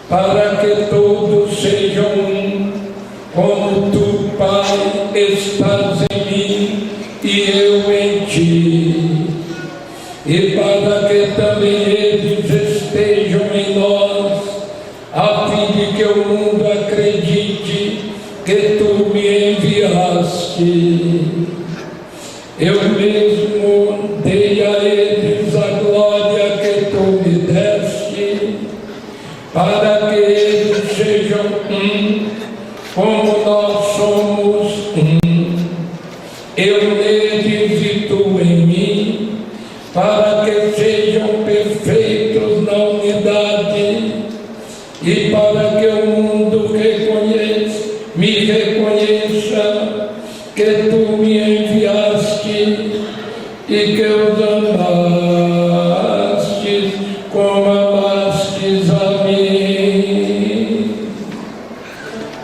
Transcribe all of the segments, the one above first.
para que todos sejam um, como tu, Pai, estás em mim e eu em ti, e para que também eles estejam em nós, a fim de que o mundo acredite que tu me enviaste. Eu mesmo dei a eles a glória que tu me deste, para que eles sejam um, como nós somos um. Eu neles e tu em mim, para que sejam perfeitos na unidade, e para que o mundo me reconheça que tu me enviaste e que os amaste como amastes a mim.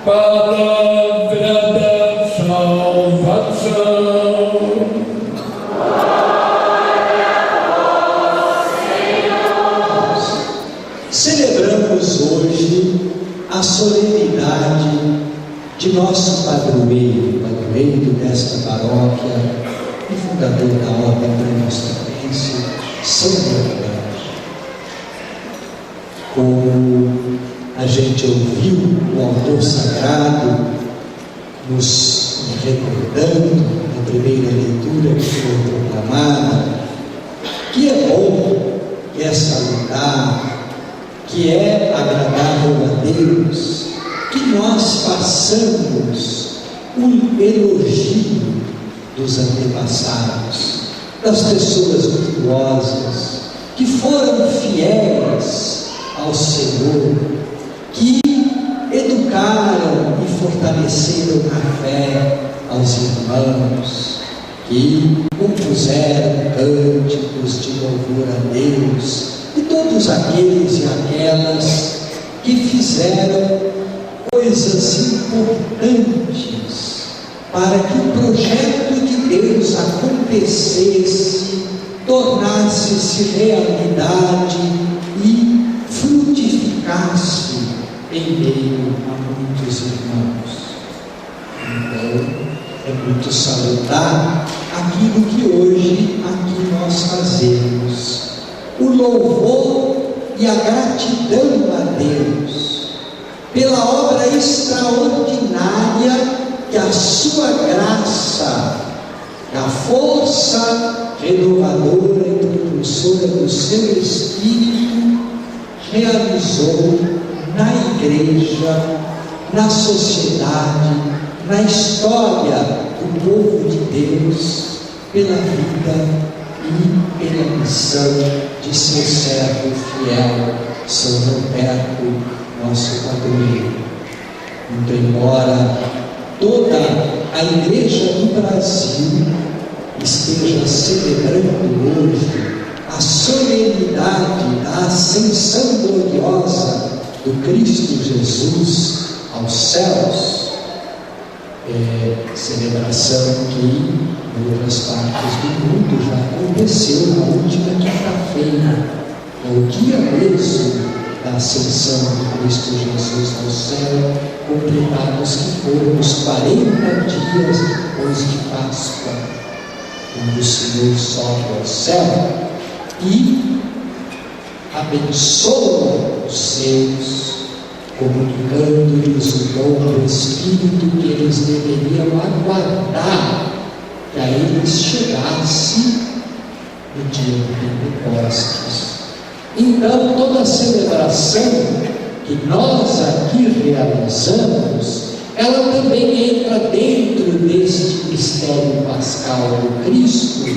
Palavra da salvação. Celebramos hoje a solenidade de nosso padroeiro desta paróquia e fundador da obra premonstrense, São Leopoldo. Como a gente ouviu o autor sagrado nos recordando na primeira leitura que foi proclamada, que é bom, que é salutar, que é agradável a Deus, que nós façamos um elogio dos antepassados, das pessoas virtuosas, que foram fiéis ao Senhor, que educaram e fortaleceram a fé aos irmãos, que compuseram cânticos de louvor a Deus, e todos aqueles e aquelas que fizeram coisas importantes para que o projeto de Deus acontecesse, tornasse-se realidade e frutificasse em meio a muitos irmãos. Então, é muito salutar aquilo que hoje aqui nós fazemos, o louvor e a gratidão a Deus pela obra extraordinária que a sua graça, a força renovadora e propulsora do seu Espírito realizou na igreja, na sociedade, na história do povo de Deus, pela vida e pela missão de seu servo fiel, São Roberto, nosso padroeiro. Muito embora toda a igreja do Brasil esteja celebrando hoje a solenidade da ascensão gloriosa do Cristo Jesus aos céus, celebração que em outras partes do mundo já aconteceu na última quinta-feira, no dia mesmo da ascensão de Cristo Jesus ao céu, completados que foram os 40 dias depois de Páscoa, quando o Senhor sobe ao céu e abençoa os seus, comunicando-lhes o dom do Espírito que eles deveriam aguardar que a eles chegasse no dia do Pentecostes. Então, toda a celebração que nós aqui realizamos, ela também entra dentro deste mistério pascal do Cristo,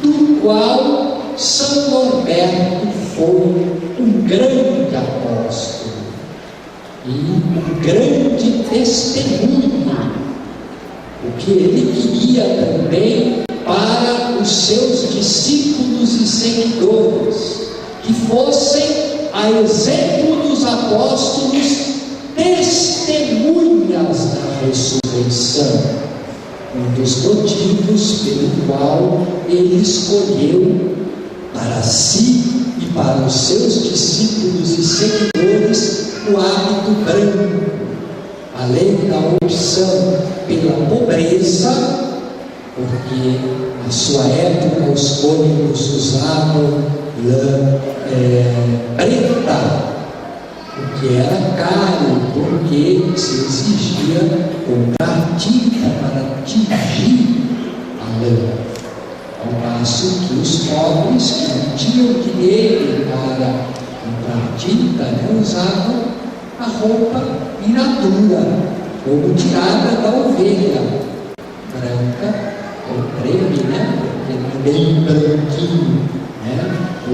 do qual São Norberto foi um grande apóstolo e um grande testemunho, o que ele queria também para os seus discípulos e seguidores, que fossem, a exemplo dos apóstolos, testemunhas da ressurreição. Um dos motivos pelo qual ele escolheu para si e para os seus discípulos e seguidores o hábito branco, além da opção pela pobreza, porque na sua época os cônegos usavam lã preta, o que era caro, porque se exigia comprar tinta para tingir a lã. Ao passo que os pobres que não tinham dinheiro para comprar tinta, usavam a roupa inatura, como tirada da ovelha, branca, ou creme, porque bem branquinho, a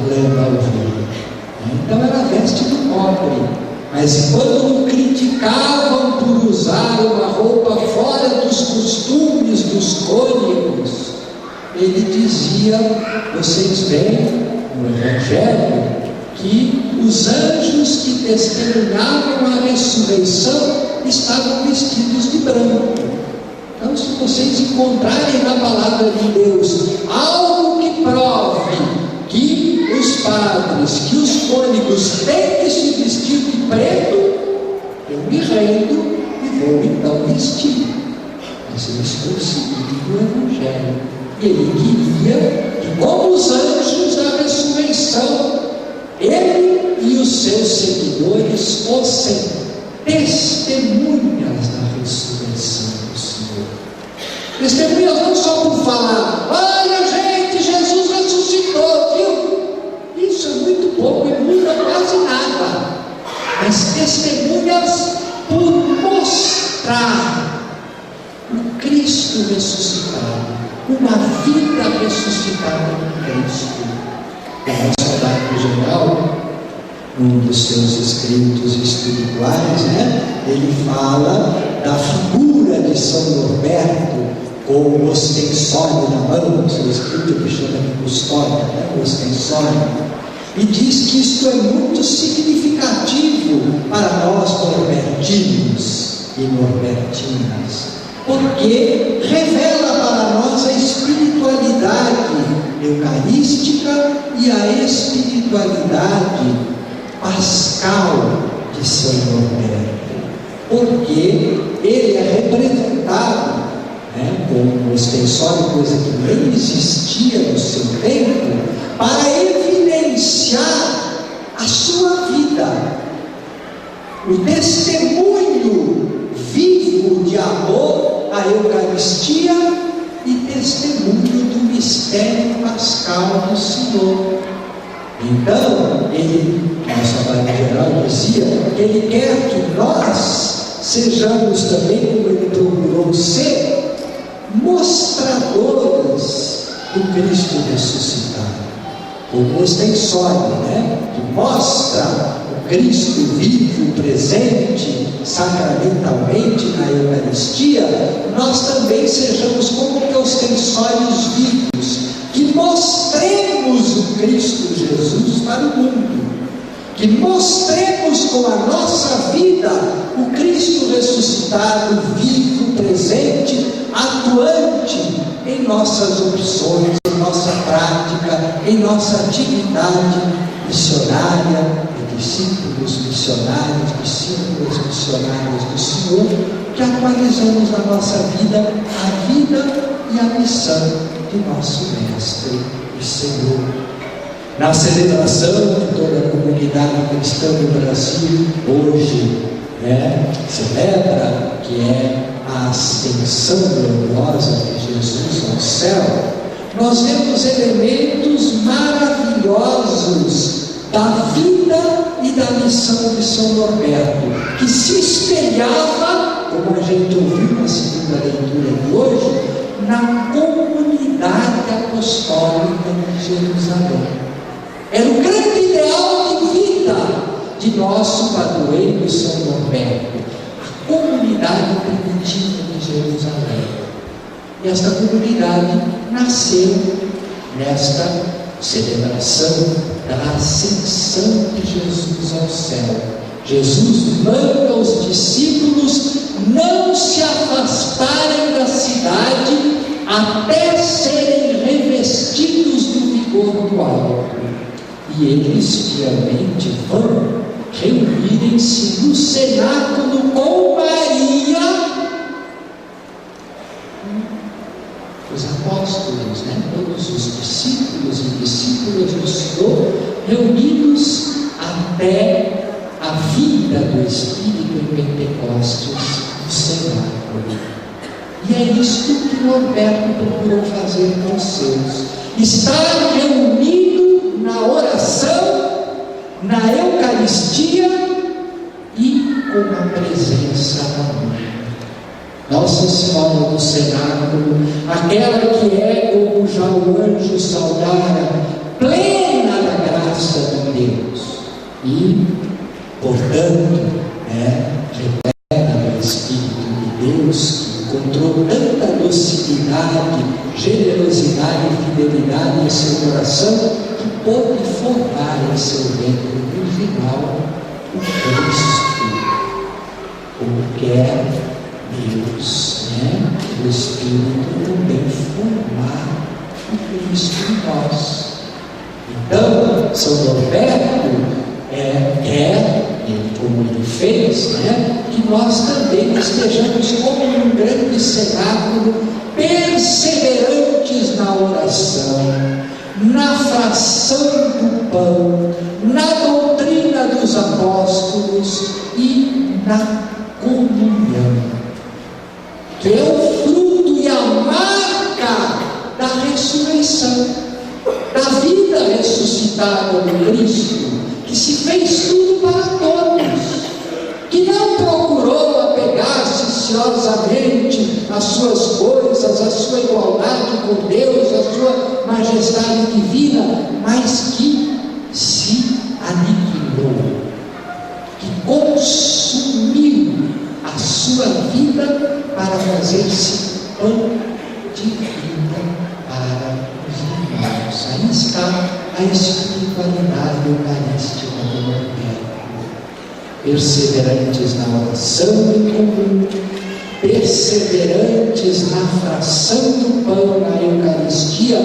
lã da ovelha. Então era a veste do pobre. Mas quando o criticavam por usar uma roupa fora dos costumes dos cônegos, ele dizia: vocês veem no Evangelho que os anjos que testemunhavam a ressurreição estavam vestidos de branco. Então, se vocês encontrarem na palavra de Deus algo que prove que os padres, que os cônegos têm que se vestir de preto, eu me rendo e vou então vestir. Mas eu estou seguindo o Evangelho. Ele queria que, como os anjos da ressurreição, ele e os seus seguidores fossem testemunhas da ressurreição do Senhor. Testemunhas não só por falar: olha, gente, Jesus ressuscitou, viu? Isso é muito pouco e muda quase nada. Mas testemunhas por mostrar o Cristo ressuscitado, uma vida ressuscitada em Cristo. O nosso Soldado Geral, num dos seus escritos espirituais, ele fala da figura de São Norberto com o ostensório na mão. O seu escrito ele chama de custódia, o ostensório, e diz que isto é muito significativo para nós norbertinos e norbertinas, porque revela para nós a espiritualidade eucarística e a espiritualidade pascal de São Norberto, porque ele é representado com um ostensório, coisa que nem existia no seu tempo, para evidenciar a sua vida, o testemunho vivo de amor à Eucaristia e testemunho do mistério pascal do Senhor. Então, nosso Padre Geral dizia que ele quer que nós sejamos também, como ele procurou ser, mostradores do Cristo ressuscitado. O ostensório, que mostra o Cristo vivo, presente, sacramentalmente na Eucaristia, nós também sejamos como que ostensórios vivos, que mostremos o Cristo Jesus para o mundo, que mostremos com a nossa vida o Cristo ressuscitado, vivo, presente, atuante em nossas opções, em nossa prática, em nossa atividade missionária, de discípulos missionários, discípulos missionários do Senhor, que atualizamos na nossa vida a vida e a missão de nosso Mestre e Senhor. Na celebração que toda a comunidade cristã do Brasil hoje celebra, que é a ascensão gloriosa de Jesus ao céu, nós vemos elementos maravilhosos da vida e da missão de São Norberto, que se espelhava, como a gente ouviu na segunda leitura de hoje, na comunidade apostólica de Jerusalém. Era o grande ideal de vida de nosso padroeiro São Norberto, a comunidade primitiva de Jerusalém. E esta comunidade nasceu nesta celebração da ascensão de Jesus ao céu. Jesus manda os discípulos não se afastarem da cidade até serem revestidos do vigor do alto. E eles fielmente vão reunirem-se no cenáculo com Maria, os apóstolos, todos os discípulos e discípulas do Senhor, reunidos até a vinda do Espírito em Pentecostes, no cenáculo. E é isto que Norberto procurou fazer com os seus: estar reunido na oração, na Eucaristia e com a presença da Mãe. Nossa Senhora do cenáculo, aquela que é, como já o anjo saudara, plena da graça de Deus e, portanto, repleta do Espírito de Deus, que encontrou tanta docilidade, generosidade e fidelidade em seu coração, que pôde formar em seu ventre virginal o Cristo, como quer Deus, o Espírito também formar o Cristo em nós. Então, São Norberto como ele fez, que nós também estejamos como um grande cenáculo, perseverantes na oração, na fração do pão, na doutrina dos apóstolos e na comunhão, que é o fruto e a marca da ressurreição, da vida ressuscitada do Cristo, que se fez tudo para todos, que não procurou apegar-se ansiosamente às suas coisas, à sua igualdade com Deus, à sua majestade divina, mas que se aniquilou, que consumiu a sua vida para fazer-se pão de vida para os irmãos. Aí está a espiritualidade eucarística do Norberto. Perseverantes na oração em comum, perseverantes na fração do pão na Eucaristia,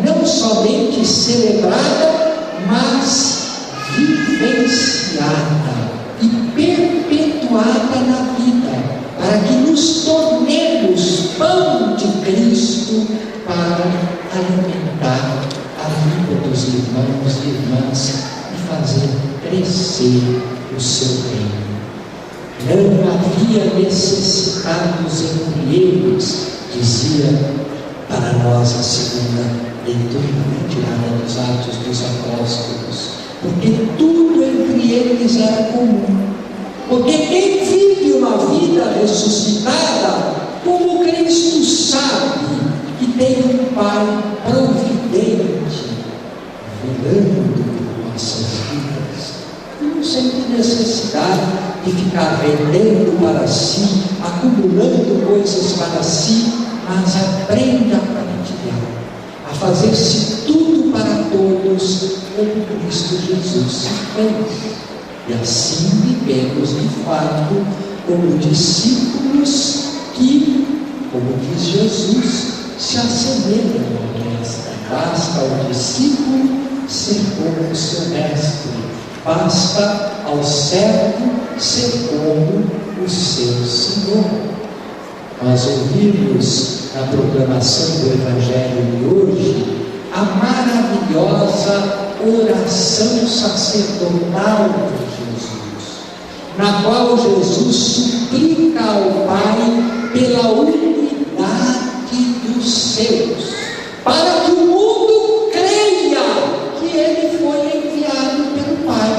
não somente celebrada, mas vivenciada e perpetuada na vida, para que nos tornemos pão de Cristo para alimentar a vida dos irmãos e irmãs e fazer crescer o seu reino. Não havia necessitados entre eles, dizia para nós a segunda leitura retirada dos Atos dos Apóstolos, porque tudo entre eles era comum. Porque quem vive uma vida ressuscitada, como Cristo sabe que tem um Pai providente, velando por nossas vidas, não sente necessidade de ficar vendendo para si, acumulando coisas para si, mas aprende a partilhar, a fazer-se tudo para todos, como Cristo Jesus se fez. E assim vivemos de fato como discípulos que, como diz Jesus, se assemelham ao Mestre. Basta ao discípulo ser como o seu Mestre, basta ao servo ser como o seu Senhor. Nós ouvimos na proclamação do Evangelho de hoje a maravilhosa oração sacerdotal de Jesus, na qual Jesus suplica ao Pai pela unidade dos seus, para que o mundo creia que Ele foi enviado pelo Pai.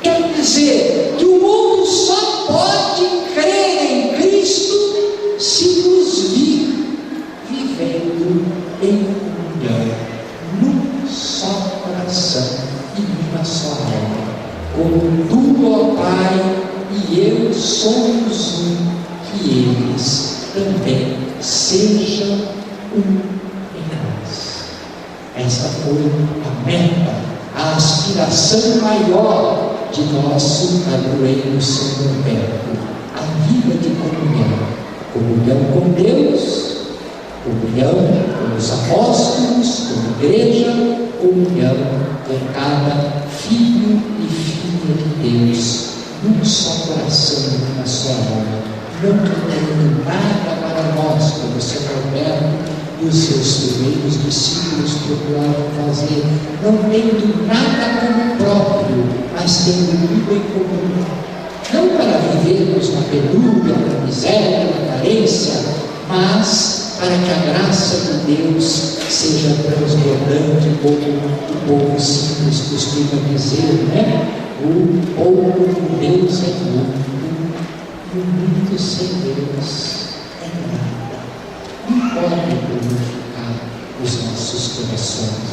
Quer dizer, que o mundo só pode crer em Cristo se nos vir vivendo em comunhão, num só coração e numa só alma, como tu, ó Pai, e eu somos um, que eles também sejam um em nós. Essa foi a meta, a aspiração maior de nosso padroeiro São Norberto, a vida de comunhão. Comunhão com Deus, comunhão com os apóstolos, com a igreja, comunhão com cada filho e filha de Deus, num só coração e na sua alma, não querendo nada para nós, como São Roberto e os seus primeiros discípulos procuraram fazer, não tendo nada como próprio, mas tendo tudo em comum. Não para vivermos na penúria, na miséria, na carência, mas para que a graça de Deus seja transbordante, como o povo simples costuma dizer, né? O povo de Deus é muito, e o mundo sem Deus é nada. Não pode purificar os nossos corações.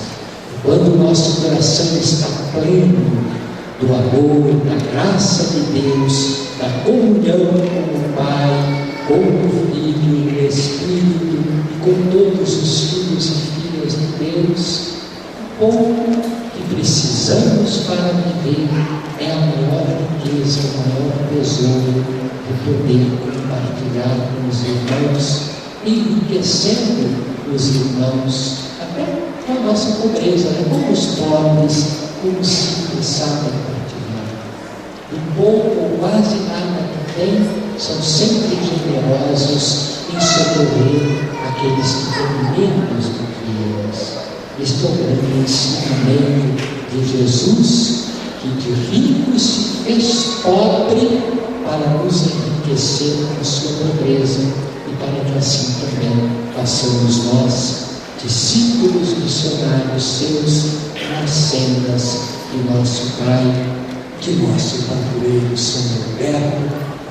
Quando o nosso coração está pleno do amor, da graça de Deus, da comunhão com o Pai, com o Filho e o Espírito, e com todos os filhos e filhas de Deus, o pouco que precisamos para viver é a maior riqueza, o maior tesouro de poder compartilhar com os irmãos, enriquecendo os irmãos, até com a nossa pobreza, né? Como os pobres, como os simples sabem partilhar. O pouco ou quase nada que tem, são sempre generosos em socorrer aqueles que têm menos do que eles. Este é o grande ensinamento de Jesus, que de rico se fez pobre para nos enriquecer com sua pobreza, e para que assim também façamos nós, discípulos missionários seus, nas sendas de nosso Pai, de nosso padroeiro São Roberto,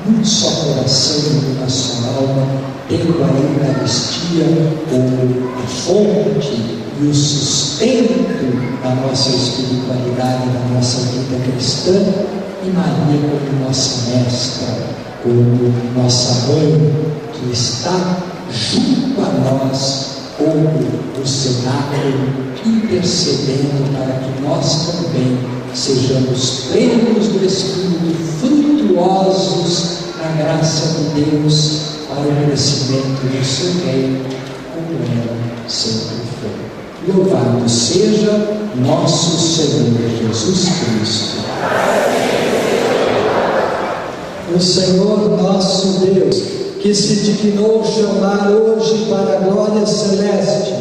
num só coração e numa só alma, tendo a Eucaristia como a fonte e o sustento da nossa espiritualidade, da nossa vida cristã, e Maria como nossa mestra, como nossa mãe, que está junto a nós, como o cenáculo, intercedendo para que nós também sejamos plenos do Espírito, frutuosos na graça de Deus, para o crescimento do seu reino, como ela sempre foi. Louvado seja nosso Senhor Jesus Cristo. O Senhor nosso Deus, que se dignou chamar hoje para a glória celeste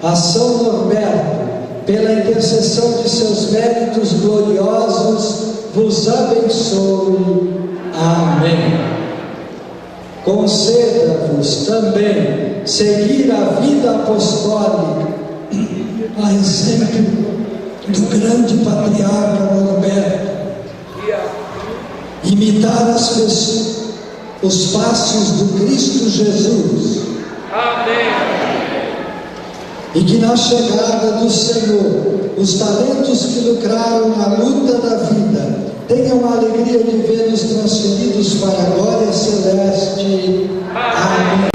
a São Norberto, pela intercessão de seus méritos gloriosos, vos abençoe. Amém. Conceda-vos também seguir a vida apostólica, a exemplo do grande patriarca Norberto, imitar as pessoas, os passos do Cristo Jesus. Amém. E que na chegada do Senhor, os talentos que lucraram na luta da vida, tenham a alegria de vê-los transferidos para a glória celeste. Amém.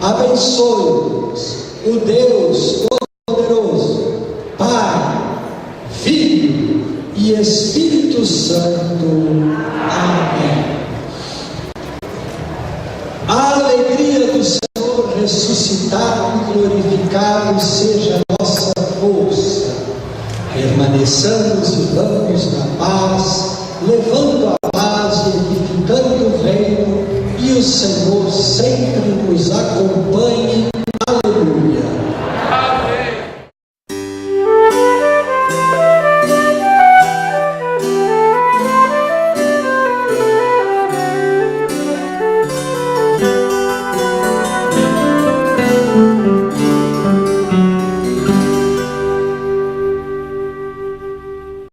Abençoe-os o Deus Todo-Poderoso, Pai, Filho e Espírito Santo. Amém. A alegria do Senhor ressuscitado e glorificado seja a nossa força. Permaneçamos e vamos na paz, levando a paz e edificando o reino, e o Senhor sempre nos acompanhe. Aleluia. Amém.